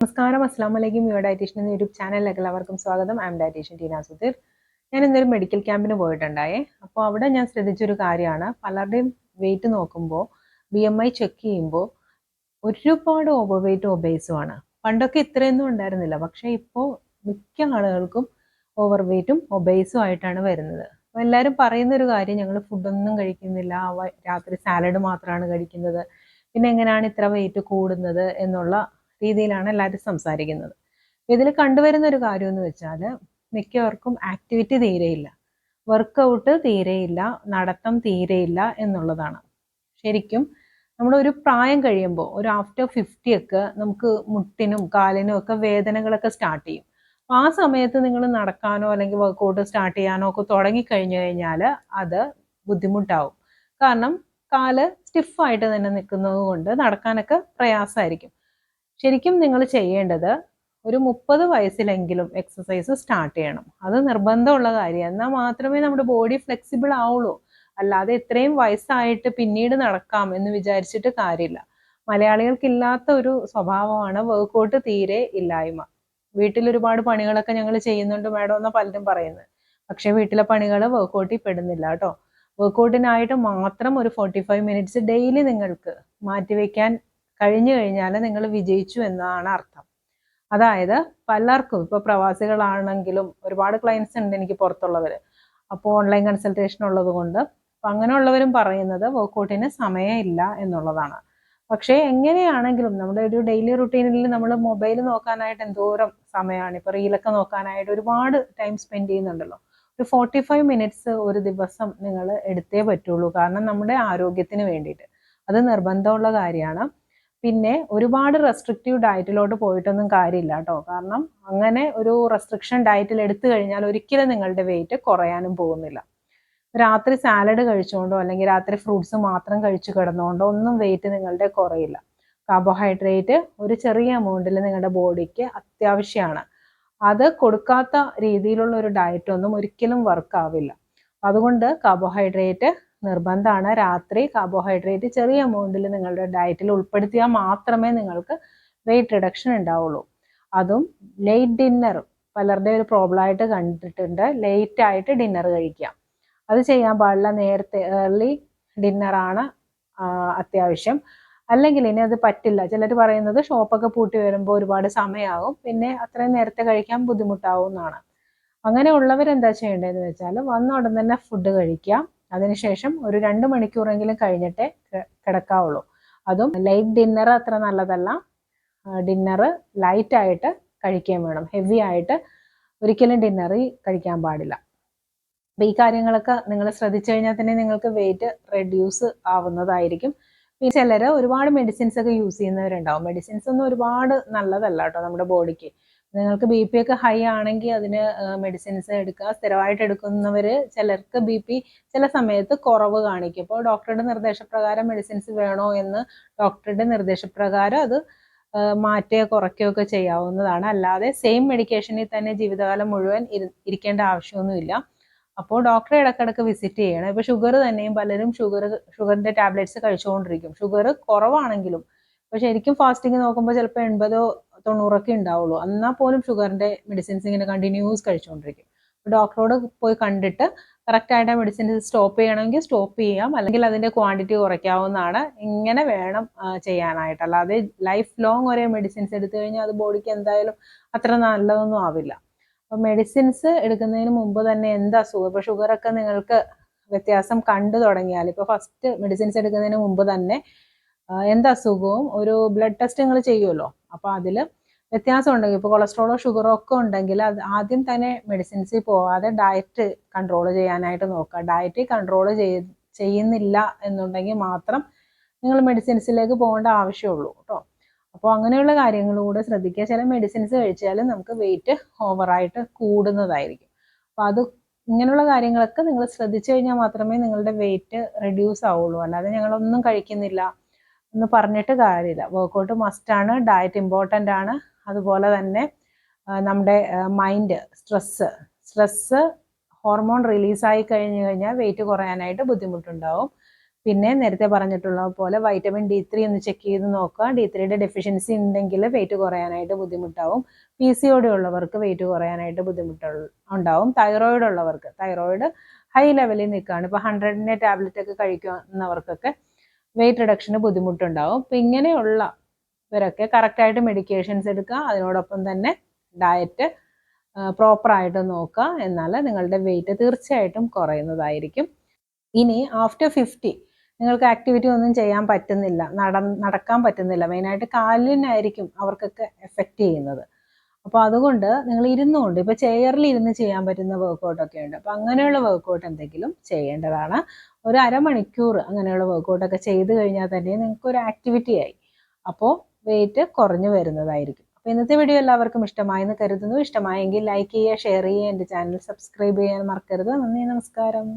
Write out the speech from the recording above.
നമസ്കാരം, അസ്സാം വലൈക്കും. യുവർ ഡയറ്റീഷ്യൻ എന്ന യൂട്യൂബ് ചാനലിലേക്ക് എല്ലാവർക്കും സ്വാഗതം. I'm dietitian Teena Sudheer. ഞാൻ ഇന്നൊരു മെഡിക്കൽ ക്യാമ്പിന് പോയിട്ടുണ്ടായേ. അപ്പോൾ അവിടെ ഞാൻ ശ്രദ്ധിച്ചൊരു കാര്യമാണ്, പലരുടെയും വെയിറ്റ് നോക്കുമ്പോൾ BMI ചെക്ക് ചെയ്യുമ്പോൾ ഒരുപാട് ഓവർ വെയിറ്റും ഒബേസുമാണ്. പണ്ടൊക്കെ ഇത്രയൊന്നും ഉണ്ടായിരുന്നില്ല, പക്ഷേ ഇപ്പോൾ മിക്ക ആളുകൾക്കും ഓവർ വെയിറ്റും ഒബേസും ആയിട്ടാണ് വരുന്നത്. അപ്പോൾ എല്ലാവരും പറയുന്നൊരു കാര്യം, ഞങ്ങൾ ഫുഡൊന്നും കഴിക്കുന്നില്ല, രാത്രി സാലഡ് മാത്രമാണ് കഴിക്കുന്നത്, പിന്നെ എങ്ങനെയാണ് ഇത്ര വെയിറ്റ് കൂടുന്നത് എന്നുള്ള രീതിയിലാണ് എല്ലാവരും സംസാരിക്കുന്നത്. ഇതിൽ കണ്ടുവരുന്ന ഒരു കാര്യം എന്ന് വെച്ചാൽ, മിക്കവർക്കും ആക്ടിവിറ്റി തീരെയില്ല, വർക്കൗട്ട് തീരെയില്ല, നടത്തം തീരെയില്ല എന്നുള്ളതാണ്. ശരിക്കും നമ്മളൊരു പ്രായം കഴിയുമ്പോൾ, ഒരു ആഫ്റ്റർ 50 ഒക്കെ നമുക്ക് മുട്ടിനും കാലിനും ഒക്കെ വേദനകളൊക്കെ സ്റ്റാർട്ട് ചെയ്യും. ആ സമയത്ത് നിങ്ങൾ നടക്കാനോ അല്ലെങ്കിൽ വർക്കൗട്ട് സ്റ്റാർട്ട് ചെയ്യാനോ ഒക്കെ തുടങ്ങിക്കഴിഞ്ഞു കഴിഞ്ഞാൽ അത് ബുദ്ധിമുട്ടാവും. കാരണം കാല് സ്റ്റിഫായിട്ട് തന്നെ നിൽക്കുന്നത് കൊണ്ട് നടക്കാനൊക്കെ പ്രയാസമായിരിക്കും. ശരിക്കും നിങ്ങൾ ചെയ്യേണ്ടത് ഒരു 30 വയസ്സിലെങ്കിലും എക്സസൈസ് സ്റ്റാർട്ട് ചെയ്യണം. അത് നിർബന്ധമുള്ള കാര്യമാണ്. എന്നാൽ മാത്രമേ നമ്മുടെ ബോഡി ഫ്ലെക്സിബിൾ ആവുള്ളൂ. അല്ലാതെ ഇത്രയും വയസ്സായിട്ട് പിന്നീട് നടക്കാം എന്ന് വിചാരിച്ചിട്ട് കാര്യമില്ല. മലയാളികൾക്കില്ലാത്ത ഒരു സ്വഭാവമാണ് വർക്കൗട്ട് തീരെ ഇല്ലായ്മ. വീട്ടിൽ ഒരുപാട് പണികളൊക്കെ ഞങ്ങൾ ചെയ്യുന്നുണ്ട് മാഡം എന്നാണ് പലരും പറയുന്നത്. പക്ഷേ വീട്ടിലെ പണികൾ വർക്കൗട്ടിൽ പെടുന്നില്ല കേട്ടോ. വർക്കൗട്ടിനായിട്ട് മാത്രം ഒരു 45 മിനിറ്റ്സ് ഡെയിലി നിങ്ങൾക്ക് മാറ്റിവെക്കാൻ കഴിഞ്ഞു കഴിഞ്ഞാൽ നിങ്ങൾ വിജയിച്ചു എന്നാണ് അർത്ഥം. അതായത് പലർക്കും, ഇപ്പോൾ പ്രവാസികളാണെങ്കിലും ഒരുപാട് ക്ലയൻസ് ഉണ്ട് എനിക്ക് പുറത്തുള്ളവർ, അപ്പോൾ ഓൺലൈൻ കൺസൾട്ടേഷൻ ഉള്ളത് കൊണ്ട് അപ്പം അങ്ങനെയുള്ളവരും പറയുന്നത് വർക്കൗട്ടിന് സമയമില്ല എന്നുള്ളതാണ്. പക്ഷേ എങ്ങനെയാണെങ്കിലും നമ്മുടെ ഒരു ഡെയിലി റുട്ടീനിൽ നമ്മൾ മൊബൈൽ നോക്കാനായിട്ട് എന്തോരം സമയമാണ്, ഇപ്പോൾ റീലൊക്കെ നോക്കാനായിട്ട് ഒരുപാട് ടൈം സ്പെൻഡ് ചെയ്യുന്നുണ്ടല്ലോ. ഒരു 45 മിനിറ്റ്സ് ഒരു ദിവസം നിങ്ങൾ എടുത്തേ പറ്റുള്ളൂ. കാരണം നമ്മുടെ ആരോഗ്യത്തിന് വേണ്ടിയിട്ട് അത് നിർബന്ധമുള്ള കാര്യമാണ്. പിന്നെ ഒരുപാട് റെസ്ട്രിക്റ്റീവ് ഡയറ്റിലോട്ട് പോയിട്ടൊന്നും കാര്യമില്ല കേട്ടോ. കാരണം അങ്ങനെ ഒരു റെസ്ട്രിക്ഷൻ ഡയറ്റിൽ എടുത്തു കഴിഞ്ഞാൽ ഒരിക്കലും നിങ്ങളുടെ വെയിറ്റ് കുറയാനും പോകുന്നില്ല. രാത്രി സാലഡ് കഴിച്ചുകൊണ്ടോ അല്ലെങ്കിൽ രാത്രി ഫ്രൂട്ട്സ് മാത്രം കഴിച്ചു കിടന്നുകൊണ്ടോ ഒന്നും വെയിറ്റ് നിങ്ങളുടെ കുറയില്ല. കാർബോഹൈഡ്രേറ്റ് ഒരു ചെറിയ എമൗണ്ടിൽ നിങ്ങളുടെ ബോഡിക്ക് അത്യാവശ്യമാണ്. അത് കൊടുക്കാത്ത രീതിയിലുള്ള ഒരു ഡയറ്റ് ഒന്നും ഒരിക്കലും വർക്ക് ആവില്ല. അതുകൊണ്ട് കാർബോഹൈഡ്രേറ്റ് നിർബന്ധമാണ്. രാത്രി കാർബോഹൈഡ്രേറ്റ് ചെറിയ എമൗണ്ടിൽ നിങ്ങളുടെ ഡയറ്റിൽ ഉൾപ്പെടുത്തിയാൽ മാത്രമേ നിങ്ങൾക്ക് വെയിറ്റ് റിഡക്ഷൻ ഉണ്ടാവുള്ളൂ. അതും ലേറ്റ് ഡിന്നർ പലരുടെ ഒരു പ്രോബ്ലമായിട്ട് കണ്ടിട്ടുണ്ട്. ലേറ്റ് ആയിട്ട് ഡിന്നർ കഴിക്കുക, അത് ചെയ്യാൻ പാടില്ല. നേരത്തെ ഏർലി ഡിന്നറാണ് അത്യാവശ്യം. അല്ലെങ്കിൽ ഇനി അത് പറ്റില്ല, ചിലർ പറയുന്നത് ഷോപ്പൊക്കെ പൂട്ടി വരുമ്പോൾ ഒരുപാട് സമയമാകും, പിന്നെ അത്രയും നേരത്തെ കഴിക്കാൻ ബുദ്ധിമുട്ടാവും എന്നാണ്. അങ്ങനെയുള്ളവരെന്താ ചെയ്യേണ്ടതെന്ന് വെച്ചാൽ വന്ന ഉടൻ തന്നെ ഫുഡ് കഴിക്കുക. അതിനുശേഷം ഒരു 2 മണിക്കൂറെങ്കിലും കഴിഞ്ഞിട്ടേ കിടക്കാവുള്ളൂ. അതും ലൈറ്റ് ഡിന്നർ അത്ര നല്ലതല്ല. ഡിന്നർ ലൈറ്റായിട്ട് കഴിക്കുകയും വേണം. ഹെവി ആയിട്ട് ഒരിക്കലും ഡിന്നറിൽ കഴിക്കാൻ പാടില്ല. അപ്പം ഈ കാര്യങ്ങളൊക്കെ നിങ്ങൾ ശ്രദ്ധിച്ചു കഴിഞ്ഞാൽ തന്നെ നിങ്ങൾക്ക് വെയിറ്റ് റെഡ്യൂസ് ആവുന്നതായിരിക്കും. പിന്നെ ചിലർ ഒരുപാട് മെഡിസിൻസ് ഒക്കെ യൂസ് ചെയ്യുന്നവരുണ്ടാവും. മെഡിസിൻസ് ഒന്നും ഒരുപാട് നല്ലതല്ല കേട്ടോ നമ്മുടെ ബോഡിക്ക്. നിങ്ങൾക്ക് BP ഒക്കെ ഹൈ ആണെങ്കിൽ അതിന് മെഡിസിൻസ് എടുക്കുക. സ്ഥിരമായിട്ട് എടുക്കുന്നവർ ചിലർക്ക് BP ചില സമയത്ത് കുറവ് കാണിക്കും. അപ്പോൾ ഡോക്ടറുടെ നിർദ്ദേശപ്രകാരം മെഡിസിൻസ് വേണോ എന്ന് ഡോക്ടറുടെ നിർദ്ദേശപ്രകാരം അത് മാറ്റുകയോ കുറയ്ക്കുകയോ ഒക്കെ ചെയ്യാവുന്നതാണ്. അല്ലാതെ സെയിം മെഡിക്കേഷനിൽ തന്നെ ജീവിതകാലം മുഴുവൻ ഇരിക്കേണ്ട ആവശ്യമൊന്നുമില്ല. അപ്പോൾ ഡോക്ടറെ ഇടയ്ക്കിടയ്ക്ക് വിസിറ്റ് ചെയ്യണം. ഇപ്പോൾ ഷുഗർ തന്നെയും പലരും ഷുഗറിൻ്റെ ടാബ്ലറ്റ്സ് കഴിച്ചുകൊണ്ടിരിക്കും. ഷുഗർ കുറവാണെങ്കിലും ഇപ്പോൾ ശരിക്കും ഫാസ്റ്റിംഗ് നോക്കുമ്പോൾ ചിലപ്പോൾ 80-90 ഒക്കെ ഉണ്ടാവുള്ളൂ. എന്നാൽ പോലും ഷുഗറിൻ്റെ മെഡിസിൻസ് ഇങ്ങനെ കണ്ടിന്യൂസ് കഴിച്ചുകൊണ്ടിരിക്കും. ഡോക്ടറോട് പോയി കണ്ടിട്ട് കറക്റ്റായിട്ട് മെഡിസിൻസ് സ്റ്റോപ്പ് ചെയ്യണമെങ്കിൽ സ്റ്റോപ്പ് ചെയ്യാം, അല്ലെങ്കിൽ അതിൻ്റെ ക്വാണ്ടിറ്റി കുറയ്ക്കാവുന്നതാണ്. ഇങ്ങനെ വേണം ചെയ്യാനായിട്ട്. അല്ലാതെ ലൈഫ് ലോങ് ഒരേ മെഡിസിൻസ് എടുത്തു കഴിഞ്ഞാൽ അത് ബോഡിക്ക് എന്തായാലും അത്ര നല്ലതൊന്നും ആവില്ല. അപ്പോൾ മെഡിസിൻസ് എടുക്കുന്നതിന് മുമ്പ് തന്നെ എന്ത് അസുഖം, ഇപ്പോൾ ഷുഗറൊക്കെ നിങ്ങൾക്ക് വ്യത്യാസം കണ്ടു തുടങ്ങിയാൽ, ഇപ്പോൾ ഫസ്റ്റ് മെഡിസിൻസ് എടുക്കുന്നതിന് മുമ്പ് തന്നെ എന്ത് അസുഖവും ഒരു ബ്ലഡ് ടെസ്റ്റ് നിങ്ങൾ ചെയ്യുമല്ലോ. അപ്പോൾ അതിൽ വ്യത്യാസം ഉണ്ടെങ്കിൽ, ഇപ്പോൾ കൊളസ്ട്രോളോ ഷുഗറോ ഒക്കെ ഉണ്ടെങ്കിൽ അത് ആദ്യം തന്നെ മെഡിസിൻസിൽ പോവാതെ ഡയറ്റ് കൺട്രോൾ ചെയ്യാനായിട്ട് നോക്കുക. ഡയറ്റ് കൺട്രോൾ ചെയ്യുന്നില്ല എന്നുണ്ടെങ്കിൽ മാത്രം നിങ്ങൾ മെഡിസിൻസിലേക്ക് പോകേണ്ട ആവശ്യമുള്ളൂ കേട്ടോ. അപ്പോൾ അങ്ങനെയുള്ള കാര്യങ്ങളൂടെ ശ്രദ്ധിക്കുക. ചില മെഡിസിൻസ് കഴിച്ചാൽ നമുക്ക് വെയിറ്റ് ഓവറായിട്ട് കൂടുന്നതായിരിക്കും. അപ്പോൾ അത് ഇങ്ങനെയുള്ള കാര്യങ്ങളൊക്കെ നിങ്ങൾ ശ്രദ്ധിച്ചു കഴിഞ്ഞാൽ മാത്രമേ നിങ്ങളുടെ വെയിറ്റ് റെഡ്യൂസ് ആവുള്ളൂ. അല്ലാതെ ഞങ്ങളൊന്നും കഴിക്കുന്നില്ല എന്ന് പറഞ്ഞിട്ട് കാര്യമില്ല. വർക്കൗട്ട് മസ്റ്റാണ്, ഡയറ്റ് ഇമ്പോർട്ടൻ്റ് ആണ്. അതുപോലെ തന്നെ നമ്മുടെ മൈൻഡ്, സ്ട്രെസ്സ് ഹോർമോൺ റിലീസായി കഴിഞ്ഞു കഴിഞ്ഞാൽ വെയിറ്റ് കുറയാനായിട്ട് ബുദ്ധിമുട്ടുണ്ടാവും. പിന്നെ നേരത്തെ പറഞ്ഞിട്ടുള്ള പോലെ വൈറ്റമിൻ D3 ഒന്ന് ചെക്ക് ചെയ്ത് നോക്കുക. D3യുടെ ഡെഫിഷ്യൻസി ഉണ്ടെങ്കിൽ വെയിറ്റ് കുറയാനായിട്ട് ബുദ്ധിമുട്ടാവും. PCOD ഉള്ളവർക്ക് വെയിറ്റ് കുറയാനായിട്ട് ഉണ്ടാവും. തൈറോയിഡ് ഉള്ളവർക്ക്, തൈറോയിഡ് ഹൈ ലെവലിൽ നിൽക്കുകയാണ്, ഇപ്പോൾ 100ന്റെ ടാബ്ലറ്റ് ഒക്കെ കഴിക്കുന്നവർക്കൊക്കെ വെയിറ്റ് റിഡക്ഷന് ബുദ്ധിമുട്ടുണ്ടാവും. അപ്പം ഇങ്ങനെയുള്ളവരൊക്കെ കറക്റ്റായിട്ട് മെഡിക്കേഷൻസ് എടുക്കുക. അതിനോടൊപ്പം തന്നെ ഡയറ്റ് പ്രോപ്പറായിട്ട് നോക്കുക. എന്നാൽ നിങ്ങളുടെ വെയിറ്റ് തീർച്ചയായിട്ടും കുറയുന്നതായിരിക്കും. ഇനി ആഫ്റ്റർ 50 നിങ്ങൾക്ക് ആക്ടിവിറ്റി ഒന്നും ചെയ്യാൻ പറ്റുന്നില്ല, നടക്കാൻ പറ്റുന്നില്ല, മെയിനായിട്ട് കാലിനായിരിക്കും അവർക്കൊക്കെ എഫക്റ്റ് ചെയ്യുന്നത്. അപ്പോൾ അതുകൊണ്ട് നിങ്ങൾ ഇരുന്നുകൊണ്ട്, ഇപ്പോൾ ചെയറിൽ ഇരുന്ന് ചെയ്യാൻ പറ്റുന്ന വർക്കൗട്ടൊക്കെ ഉണ്ട്. അപ്പോൾ അങ്ങനെയുള്ള വർക്കൗട്ട് എന്തെങ്കിലും ചെയ്യേണ്ടതാണ്. ഒരു അരമണിക്കൂർ അങ്ങനെയുള്ള വർക്കൗട്ടൊക്കെ ചെയ്ത് കഴിഞ്ഞാൽ തന്നെ നിങ്ങൾക്കൊരു ആക്ടിവിറ്റി ആയി. അപ്പോൾ വെയിറ്റ് കുറഞ്ഞു വരുന്നതായിരിക്കും. അപ്പോൾ ഇന്നത്തെ വീഡിയോ എല്ലാവർക്കും ഇഷ്ടമായെന്ന് കരുതുന്നു. ഇഷ്ടമായെങ്കിൽ ലൈക്ക് ചെയ്യുക, ഷെയർ ചെയ്യുക, എൻ്റെ ചാനൽ സബ്സ്ക്രൈബ് ചെയ്യാൻ മറക്കരുത്. നന്ദി, നമസ്കാരം.